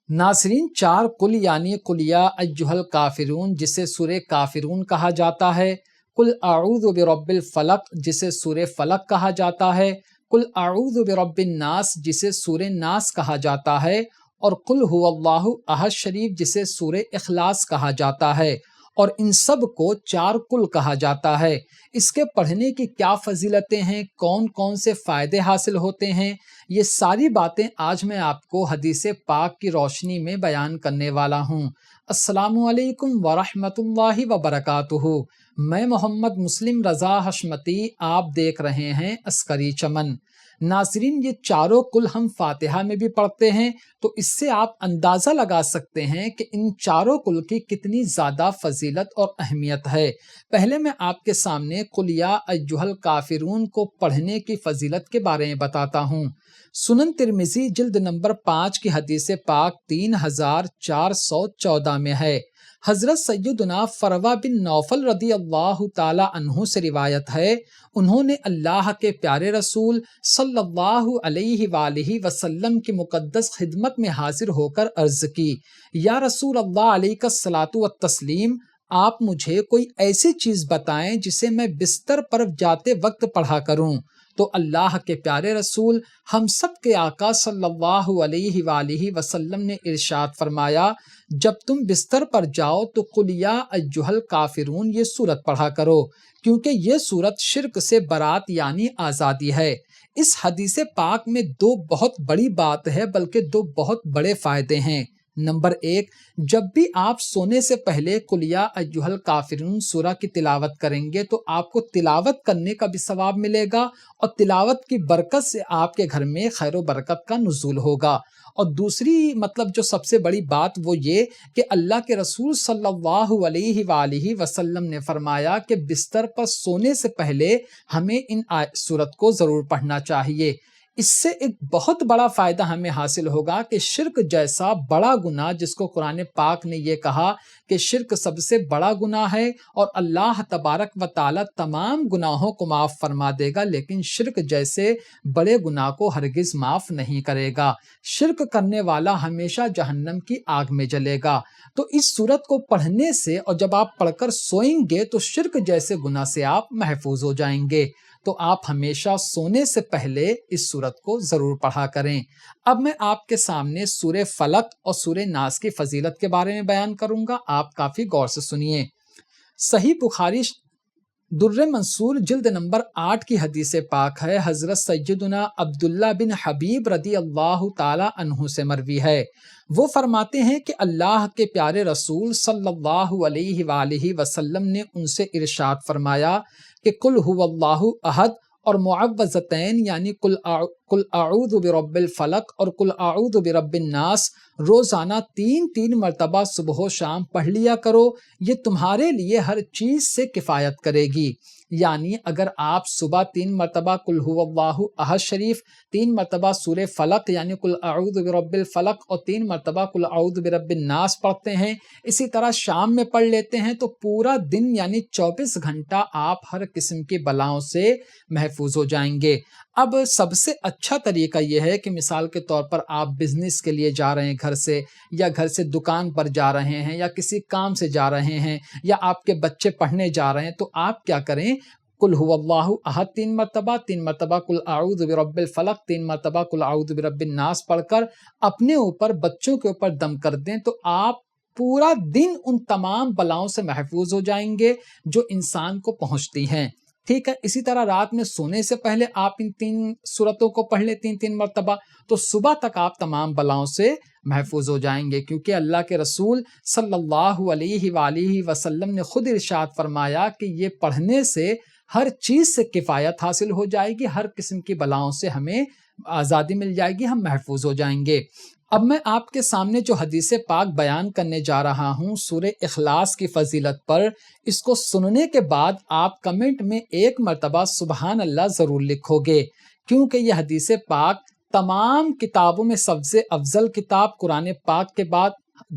ناصرین، 4 قل یعنی قل یا ایھا کافرون جسے سورہ کافرون کہا جاتا ہے، قل اعوذ برب الفلق جسے سورہ فلق کہا جاتا ہے، قل اعوذ برب الناس جسے سورہ ناس کہا جاتا ہے، اور قل هو اللہ احد شریف جسے سورہ اخلاص کہا جاتا ہے، اور ان سب کو 4 قل کہا جاتا ہے۔ اس کے پڑھنے کی کیا فضیلتیں ہیں، کون کون سے فائدے حاصل ہوتے ہیں، یہ ساری باتیں آج میں آپ کو حدیث پاک کی روشنی میں بیان کرنے والا ہوں۔ السلام علیکم ورحمۃ اللہ وبرکاتہ۔ میں محمد مسلم رضا حشمتی، آپ دیکھ رہے ہیں عسکری چمن۔ ناظرین، یہ 4 قل ہم فاتحہ میں بھی پڑھتے ہیں، تو اس سے آپ اندازہ لگا سکتے ہیں کہ ان 4 قل کی کتنی زیادہ فضیلت اور اہمیت ہے۔ پہلے میں آپ کے سامنے قل یا ایھا الکافرون کو پڑھنے کی فضیلت کے بارے میں بتاتا ہوں۔ سنن ترمذی جلد نمبر 5 کی حدیث پاک 3414 میں ہے۔ حضرت سیدنا فروہ بن نوفل رضی اللہ تعالی عنہ سے روایت ہے، انہوں نے اللہ کے پیارے رسول صلی اللہ علیہ وآلہ وسلم کی مقدس خدمت میں حاضر ہو کر عرض کی، یا رسول اللہ علیہ الصلاۃ والتسلیم، آپ مجھے کوئی ایسی چیز بتائیں جسے میں بستر پر جاتے وقت پڑھا کروں۔ تو اللہ کے پیارے رسول ہم سب کے آقا صلی اللہ علیہ وآلہ وسلم نے ارشاد فرمایا، جب تم بستر پر جاؤ تو قل یا ایھا الکافرون یہ سورت پڑھا کرو، کیونکہ یہ سورت شرک سے برات یعنی آزادی ہے۔ اس حدیث پاک میں 2 بہت بڑی بات ہے، بلکہ 2 بہت بڑے فائدے ہیں۔ نمبر 1، جب بھی آپ سونے سے پہلے قل یا ایھا الکافرون سورہ کی تلاوت کریں گے تو آپ کو تلاوت کرنے کا بھی ثواب ملے گا، اور تلاوت کی برکت سے آپ کے گھر میں خیر و برکت کا نزول ہوگا۔ اور دوسری جو سب سے بڑی بات وہ یہ کہ اللہ کے رسول صلی اللہ علیہ وآلہ وسلم نے فرمایا کہ بستر پر سونے سے پہلے ہمیں ان سورت کو ضرور پڑھنا چاہیے۔ اس سے ایک بہت بڑا فائدہ ہمیں حاصل ہوگا کہ شرک جیسا بڑا گناہ، جس کو قرآن پاک نے یہ کہا کہ شرک سب سے بڑا گناہ ہے اور اللہ تبارک و تعالی تمام گناہوں کو معاف فرما دے گا، لیکن شرک جیسے بڑے گناہ کو ہرگز معاف نہیں کرے گا۔ شرک کرنے والا ہمیشہ جہنم کی آگ میں جلے گا۔ تو اس سورت کو پڑھنے سے، اور جب آپ پڑھ کر سوئیں گے تو شرک جیسے گناہ سے آپ محفوظ ہو جائیں گے۔ تو آپ ہمیشہ سونے سے پہلے اس سورت کو ضرور پڑھا کریں۔ اب میں آپ کے سامنے سورہ فلق اور سورہ ناس کی فضیلت کے بارے میں بیان کروں گا، آپ کافی غور سے سنیے۔ صحیح بخاری در منصور جلد نمبر 8 کی حدیث پاک ہے، حضرت سیدنا عبداللہ بن حبیب رضی اللہ تعالی عنہ سے مروی ہے۔ وہ فرماتے ہیں کہ اللہ کے پیارے رسول صلی اللہ علیہ وآلہ وسلم نے ان سے ارشاد فرمایا کہ قل هو اللہ احد اور معوذتین یعنی قل اعوذ برب الفلق اور قل اعوذ برب الناس روزانہ 3 مرتبہ صبح و شام پڑھ لیا کرو، یہ تمہارے لیے ہر چیز سے کفایت کرے گی۔ یعنی اگر آپ صبح 3 مرتبہ قل هو اللہ احد شریف، 3 مرتبہ سورہ فلق یعنی قل اعوذ برب الفلق اور 3 مرتبہ قل اعوذ برب الناس پڑھتے ہیں، اسی طرح شام میں پڑھ لیتے ہیں، تو پورا دن یعنی 24 گھنٹہ آپ ہر قسم کی بلاؤں سے محفوظ ہو جائیں گے۔ اب سب سے اچھا طریقہ یہ ہے کہ مثال کے طور پر آپ بزنس کے لیے جا رہے ہیں گھر سے، یا گھر سے دکان پر جا رہے ہیں، یا کسی کام سے جا رہے ہیں، یا آپ کے بچے پڑھنے جا رہے ہیں، تو آپ کیا کریں، قل هو اللہ احد 3 مرتبہ، 3 مرتبہ قل اعوذ برب الفلق، 3 مرتبہ قل اعوذ برب الناس پڑھ کر اپنے اوپر، بچوں کے اوپر دم کر دیں، تو آپ پورا دن ان تمام بلاؤں سے محفوظ ہو جائیں گے جو انسان کو پہنچتی ہیں۔ ٹھیک ہے، اسی طرح رات میں سونے سے پہلے آپ ان 3 سورتوں کو پڑھ لیں 3 مرتبہ، تو صبح تک آپ تمام بلاؤں سے محفوظ ہو جائیں گے، کیونکہ اللہ کے رسول صلی اللہ علیہ وآلہ وسلم نے خود ارشاد فرمایا کہ یہ پڑھنے سے ہر چیز سے کفایت حاصل ہو جائے گی، ہر قسم کی بلاؤں سے ہمیں آزادی مل جائے گی، ہم محفوظ ہو جائیں گے۔ اب میں آپ کے سامنے جو حدیث پاک بیان کرنے جا رہا ہوں سورہ اخلاص کی فضیلت پر، اس کو سننے کے بعد آپ کمنٹ میں 1 مرتبہ سبحان اللہ ضرور لکھو گے، کیونکہ یہ حدیث پاک تمام کتابوں میں سب سے افضل کتاب قرآن پاک کے بعد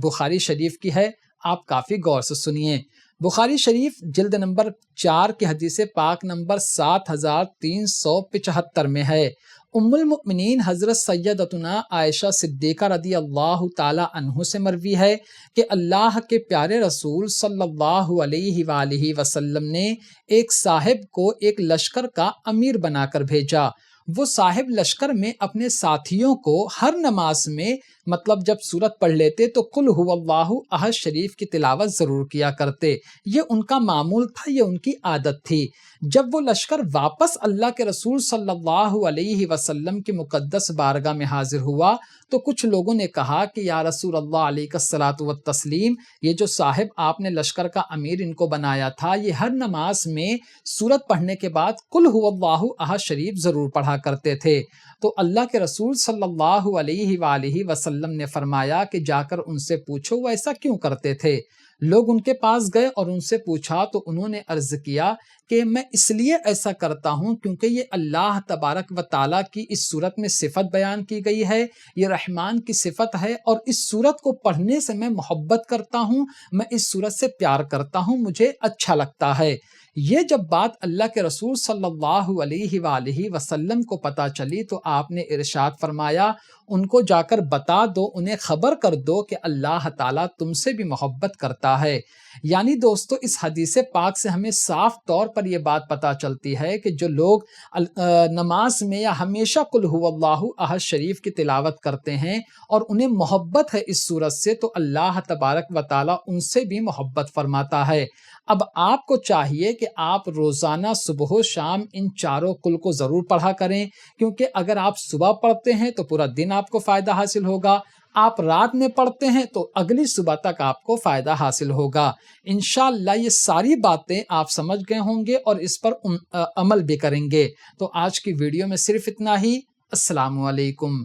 بخاری شریف کی ہے۔ آپ کافی غور سے سنیے۔ بخاری شریف جلد نمبر 4 کی حدیث پاک نمبر 7375 میں ہے۔ ام المؤمنین حضرت سیدتنا عائشہ صدیقہ رضی اللہ تعالی عنہ سے مروی ہے کہ اللہ کے پیارے رسول صلی اللہ علیہ وآلہ وسلم نے ایک صاحب کو ایک لشکر کا امیر بنا کر بھیجا۔ وہ صاحب لشکر میں اپنے ساتھیوں کو ہر نماز میں مطلب جب سورت پڑھ لیتے تو قل هو اللہ احد شریف کی تلاوت ضرور کیا کرتے۔ یہ ان کا معمول تھا، یہ ان کی عادت تھی۔ جب وہ لشکر واپس اللہ کے رسول صلی اللہ علیہ وسلم کی مقدس بارگاہ میں حاضر ہوا تو کچھ لوگوں نے کہا کہ یا رسول اللہ علیہ الصلاۃ والتسلیم، یہ جو صاحب آپ نے لشکر کا امیر ان کو بنایا تھا، یہ ہر نماز میں سورت پڑھنے کے بعد قل هو اللہ احد شریف ضرور پڑھا کرتے تھے۔ تو اللہ کے رسول صلی اللہ علیہ وآلہ وسلم نے فرمایا کہ جا کر ان سے پوچھو وہ ایسا کیوں کرتے تھے۔ لوگ ان کے پاس گئے اور ان سے پوچھا تو انہوں نے عرض کیا کہ میں اس لیے ایسا کرتا ہوں کیونکہ یہ اللہ تبارک و تعالیٰ کی اس صورت میں صفت بیان کی گئی ہے، یہ رحمان کی صفت ہے، اور اس صورت کو پڑھنے سے میں محبت کرتا ہوں، میں اس صورت سے پیار کرتا ہوں، مجھے اچھا لگتا ہے۔ یہ جب بات اللہ کے رسول صلی اللہ علیہ وآلہ وسلم کو پتہ چلی تو آپ نے ارشاد فرمایا ان کو جا کر بتا دو، انہیں خبر کر دو کہ اللہ تعالیٰ تم سے بھی محبت کرتا ہے۔ یعنی دوستو اس حدیث پاک سے ہمیں صاف طور پر یہ بات پتہ چلتی ہے کہ جو لوگ نماز میں یا ہمیشہ قل هو اللہ احد شریف کی تلاوت کرتے ہیں اور انہیں محبت ہے اس صورت سے تو اللہ تبارک و تعالیٰ ان سے بھی محبت فرماتا ہے۔ اب آپ کو چاہیے کہ آپ روزانہ صبح و شام ان چاروں قل کو ضرور پڑھا کریں، کیونکہ اگر آپ صبح پڑھتے ہیں تو پورا دن آپ کو فائدہ حاصل ہوگا، آپ رات میں پڑھتے ہیں تو اگلی صبح تک آپ کو فائدہ حاصل ہوگا۔ انشاءاللہ یہ ساری باتیں آپ سمجھ گئے ہوں گے اور اس پر عمل بھی کریں گے۔ تو آج کی ویڈیو میں صرف اتنا ہی۔ السلام علیکم۔